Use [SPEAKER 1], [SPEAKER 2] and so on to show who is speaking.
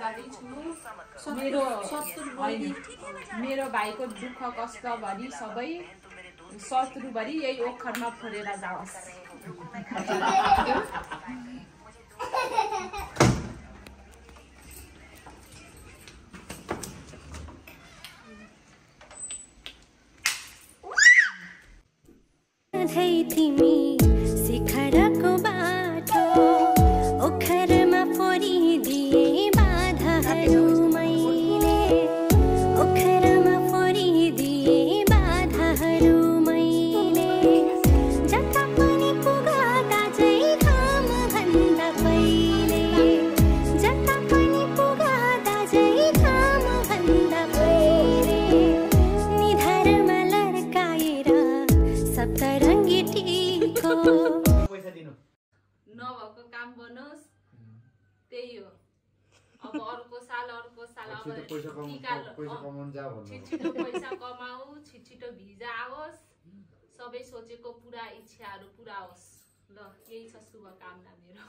[SPEAKER 1] जाँदैछु। मेरो भाइको दुःख कष्टभरि सबै शत्रुभरि यही ओखरमा फोरेर जाओस्।
[SPEAKER 2] तिमी शिखरको बाटो ओखरमा फोरिदिए बाधाहरू मैले, ओखरमा फोरिदिए बाधाहरू मैले। जता पनि पुगाता चाहिँ घाम भन्दा पहिले, जता पनि पुगाता चाहिँ घाम भन्दा पहिले। निधारमा लड्काएर सप्तरङ्गी टीको
[SPEAKER 1] नभएको काम बनोस्, त्यही हो। अब अर्को साल अब छिटो पैसा कमाऊ, छिटो भिजा आओस्, सबै सोचेको पुरा इच्छाहरू पुरा होस्। ल यही छ शुभकामना मेरो।